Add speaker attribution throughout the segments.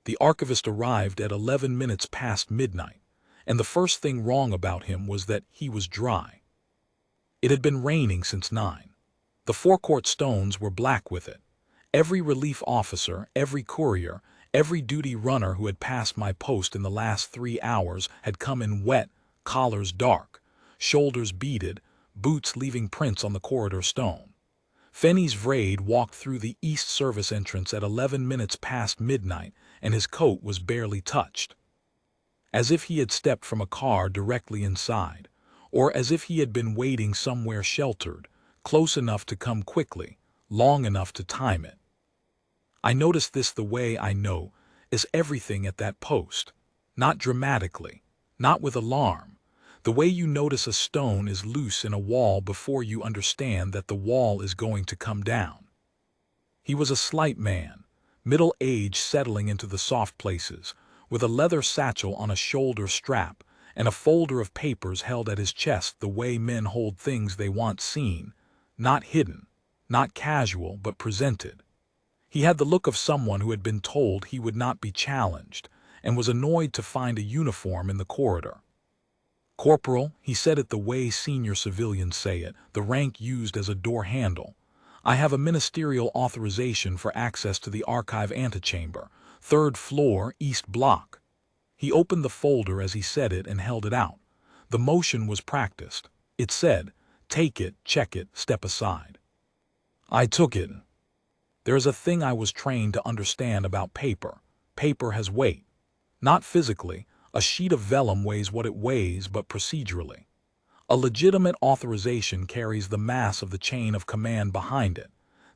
Speaker 1: The archivist arrived at 11 minutes past midnight, and the first thing wrong about him was that he was dry. It had been raining since 9. The forecourt stones were black with it. Every relief officer, every courier, every duty runner who had passed my post in the last 3 hours had come in wet, collars dark, shoulders beaded, boots leaving prints on the corridor stone. Fenny's Vrade walked through the East Service entrance at 11 minutes past midnight, and his coat was barely touched. As if he had stepped from a car directly inside, or as if he had been waiting somewhere sheltered, close enough to come quickly, long enough to time it. I noticed this the way I know is everything at that post, not dramatically, not with alarm, the way you notice a stone is loose in a wall before you understand that the wall is going to come down. He was a slight man, middle age settling into the soft places, with a leather satchel on a shoulder strap and a folder of papers held at his chest the way men hold things they want seen, not hidden, not casual but presented. He had the look of someone who had been told he would not be challenged and was annoyed to find a uniform in the corridor. "Corporal," he said it the way senior civilians say it, the rank used as a door handle. "I have a ministerial authorization for access to the archive antechamber, 3rd floor, East Block." He opened the folder as he said it and held it out. The motion was practiced. It said, "Take it, check it, step aside." I took it. There is a thing I was trained to understand about paper. Paper has weight. Not physically. A sheet of vellum weighs what it weighs, but procedurally. A legitimate authorization carries the mass of the chain of command behind it.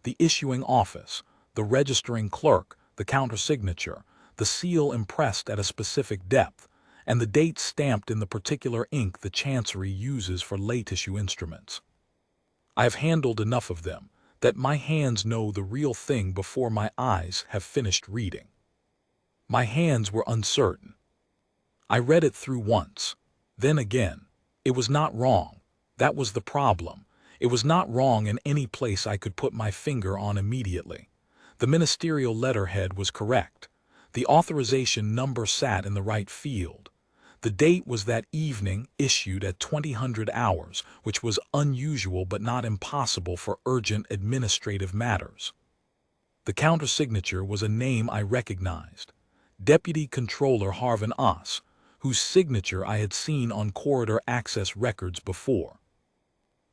Speaker 1: The issuing office, the registering clerk, the countersignature, the seal impressed at a specific depth, and the date stamped in the particular ink the Chancery uses for late-issue instruments. I have handled enough of them that my hands know the real thing before my eyes have finished reading. My hands were uncertain. I read it through once, then again. It was not wrong. That was the problem. It was not wrong in any place I could put my finger on immediately. The ministerial letterhead was correct. The authorization number sat in the right field. The date was that evening, issued at 2000 hours, which was unusual but not impossible for urgent administrative matters. The countersignature was a name I recognized. Deputy Controller Harvin Oss, whose signature I had seen on corridor access records before.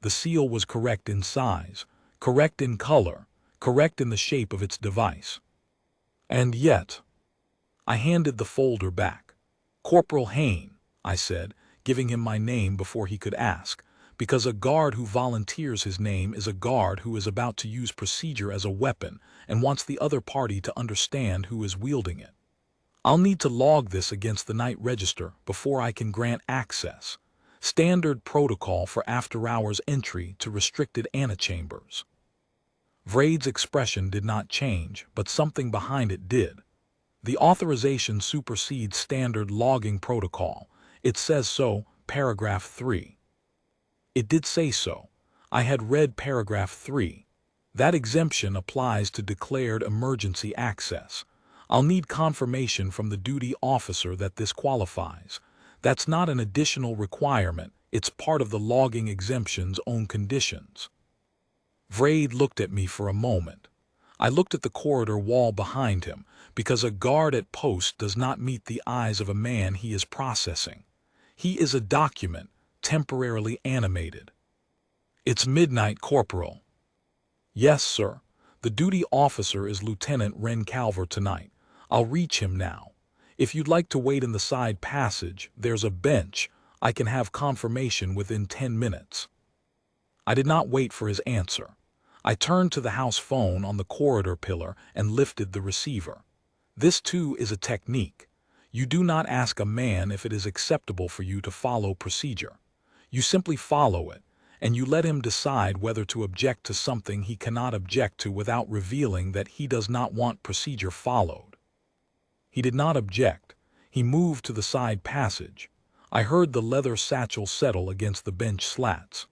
Speaker 1: The seal was correct in size, correct in color, correct in the shape of its device. And yet, I handed the folder back. "Corporal Hayne," I said, giving him my name before he could ask, because a guard who volunteers his name is a guard who is about to use procedure as a weapon and wants the other party to understand who is wielding it. "I'll need to log this against the night register before I can grant access. Standard protocol for after-hours entry to restricted antechambers." Vrade's expression did not change, but something behind it did. "The authorization supersedes standard logging protocol. It says so, paragraph 3. It did say so. I had read paragraph 3. That exemption applies to declared emergency access. I'll need confirmation from the duty officer that this qualifies. That's not an additional requirement. It's part of the logging exemption's own conditions." Vrade looked at me for a moment. I looked at the corridor wall behind him, because a guard at post does not meet the eyes of a man he is processing. He is a document, temporarily animated. "It's midnight, Corporal." "Yes, sir. The duty officer is Lieutenant Ren Calver tonight. I'll reach him now. If you'd like to wait in the side passage, there's a bench. I can have confirmation within 10 minutes. I did not wait for his answer. I turned to the house phone on the corridor pillar and lifted the receiver. This too is a technique. You do not ask a man if it is acceptable for you to follow procedure. You simply follow it, and you let him decide whether to object to something he cannot object to without revealing that he does not want procedure followed. He did not object. He moved to the side passage. I heard the leather satchel settle against the bench slats.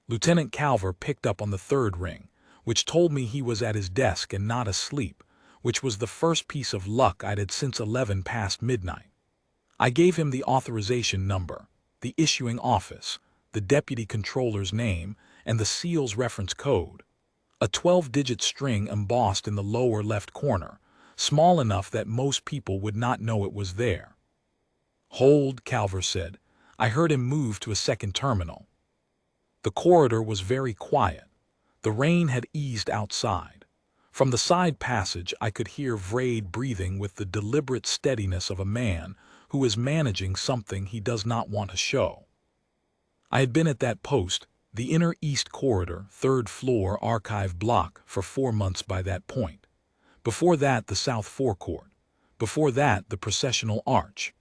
Speaker 1: Lieutenant Calver picked up on the 3rd ring, which told me he was at his desk and not asleep, which was the first piece of luck I'd had since 11 past midnight. I gave him the authorization number, the issuing office, the deputy controller's name, and the seal's reference code. A 12-digit string embossed in the lower left corner, small enough that most people would not know it was there. "Hold," Calver said. I heard him move to a second terminal. The corridor was very quiet. The rain had eased outside. From the side passage I could hear Vrede breathing with the deliberate steadiness of a man who is managing something he does not want to show. I had been at that post, the inner east corridor, third floor archive block, for 4 months by that point. Before that, the south forecourt. Before that, the processional arch.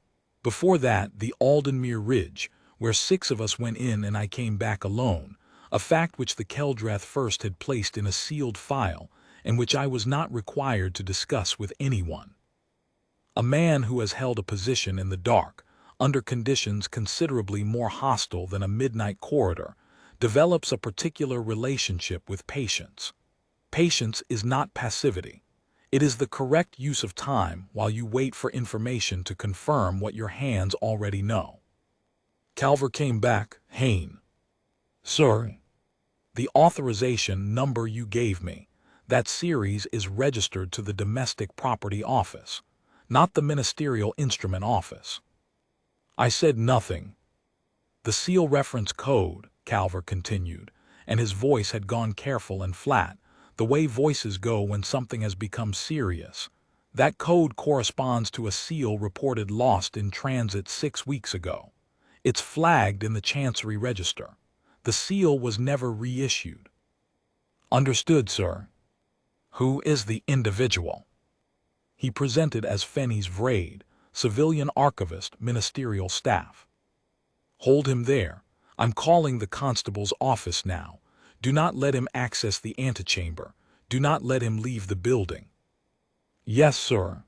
Speaker 1: Before that, the Aldenmere Ridge, where 6 of us went in and I came back alone, a fact which the Keldreth first had placed in a sealed file and which I was not required to discuss with anyone. A man who has held a position in the dark, under conditions considerably more hostile than a midnight corridor, develops a particular relationship with patience. Patience is not passivity. It is the correct use of time while you wait for information to confirm what your hands already know. Calver came back. "Hayne." "Sir." "The authorization number you gave me, that series is registered to the Domestic Property Office, not the Ministerial Instrument Office." I said nothing. "The seal reference code," Calver continued, and his voice had gone careful and flat, the way voices go when something has become serious. "That code corresponds to a seal reported lost in transit 6 weeks ago. It's flagged in the Chancery Register. The seal was never reissued." "Understood, sir." "Who is the individual?" He presented as Fenny's Vrede, civilian archivist, ministerial staff. "Hold him there. I'm calling the constable's office now. Do not let him access the antechamber. Do not let him leave the building." "Yes, sir."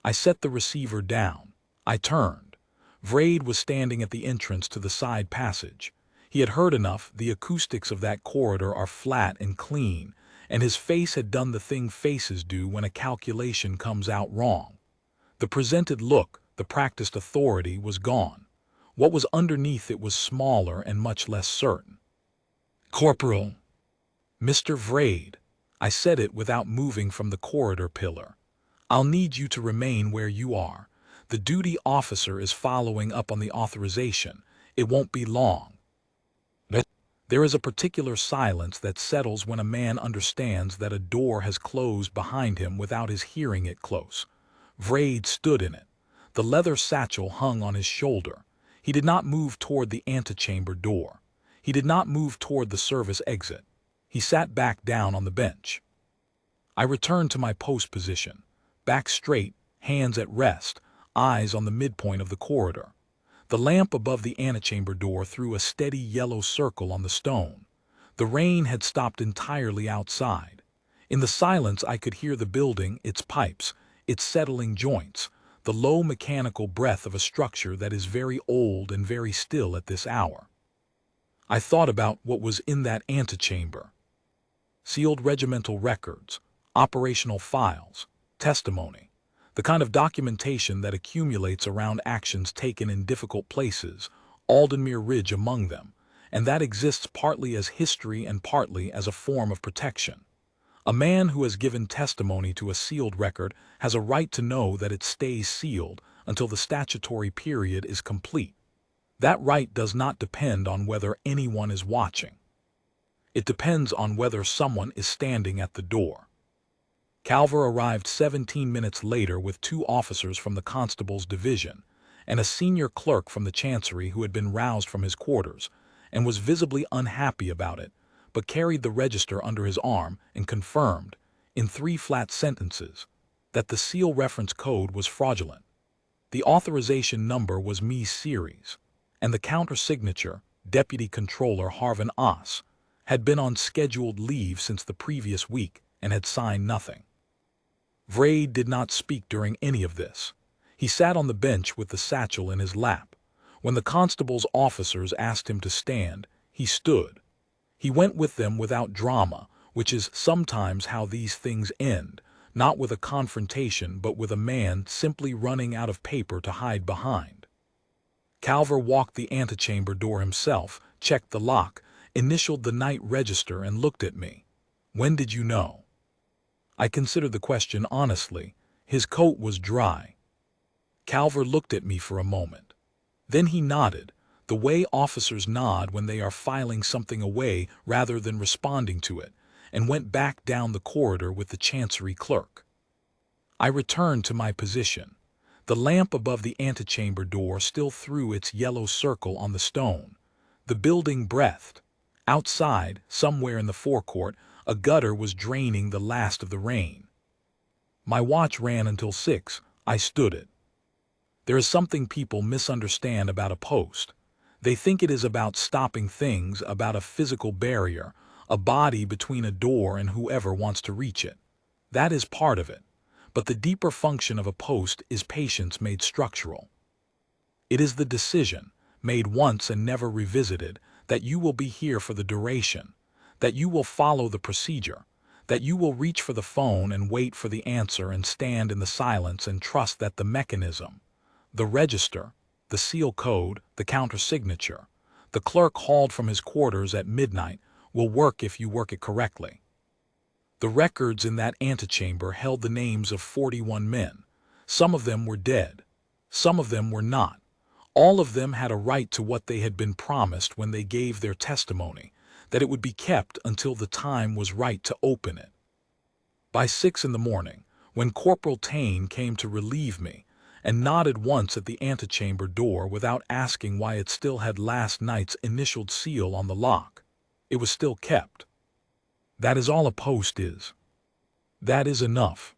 Speaker 1: I set the receiver down. I turned. Vrede was standing at the entrance to the side passage. He had heard enough. The acoustics of that corridor are flat and clean, and his face had done the thing faces do when a calculation comes out wrong. The presented look, the practiced authority, was gone. What was underneath it was smaller and much less certain. "Corporal." "Mr. Vrede." I said it without moving from the corridor pillar. "I'll need you to remain where you are. The duty officer is following up on the authorization. It won't be long." There is a particular silence that settles when a man understands that a door has closed behind him without his hearing it close. Vrede stood in it. The leather satchel hung on his shoulder. He did not move toward the antechamber door. He did not move toward the service exit. He sat back down on the bench. I returned to my post position, back straight, hands at rest, eyes on the midpoint of the corridor. The lamp above the antechamber door threw a steady yellow circle on the stone. The rain had stopped entirely outside. In the silence I could hear the building, its pipes, its settling joints, the low mechanical breath of a structure that is very old and very still at this hour. I thought about what was in that antechamber. Sealed regimental records, operational files, testimony. The kind of documentation that accumulates around actions taken in difficult places, Aldenmere Ridge among them, and that exists partly as history and partly as a form of protection. A man who has given testimony to a sealed record has a right to know that it stays sealed until the statutory period is complete. That right does not depend on whether anyone is watching. It depends on whether someone is standing at the door. Calver arrived 17 minutes later with 2 officers from the constable's division and a senior clerk from the Chancery who had been roused from his quarters and was visibly unhappy about it, but carried the register under his arm and confirmed, in 3 flat sentences, that the seal reference code was fraudulent. The authorization number was Me's series, and the counter-signature, Deputy Controller Harvin Oss, had been on scheduled leave since the previous week and had signed nothing. Vrede did not speak during any of this. He sat on the bench with the satchel in his lap. When the constable's officers asked him to stand, he stood. He went with them without drama, which is sometimes how these things end, not with a confrontation but with a man simply running out of paper to hide behind. Calver walked the antechamber door himself, checked the lock, initialed the night register and looked at me. "When did you know?" I considered the question honestly. His coat was dry. Calver looked at me for a moment. Then he nodded, the way officers nod when they are filing something away rather than responding to it, and went back down the corridor with the chancery clerk. I returned to my position. The lamp above the antechamber door still threw its yellow circle on the stone. The building breathed. Outside, somewhere in the forecourt, a gutter was draining the last of the rain. My watch ran until 6. I stood it. There is something people misunderstand about a post. They think it is about stopping things, about a physical barrier, a body between a door and whoever wants to reach it. That is part of it. But the deeper function of a post is patience made structural. It is the decision, made once and never revisited, that you will be here for the duration, that you will follow the procedure, that you will reach for the phone and wait for the answer and stand in the silence and trust that the mechanism, the register, the seal code, the countersignature, the clerk hauled from his quarters at midnight, will work if you work it correctly. The records in that antechamber held the names of 41 men. Some of them were dead. Some of them were not. All of them had a right to what they had been promised when they gave their testimony, that it would be kept until the time was right to open it. By 6 in the morning, when Corporal Taine came to relieve me, and nodded once at the antechamber door without asking why it still had last night's initialed seal on the lock, it was still kept. That is all a post is. That is enough.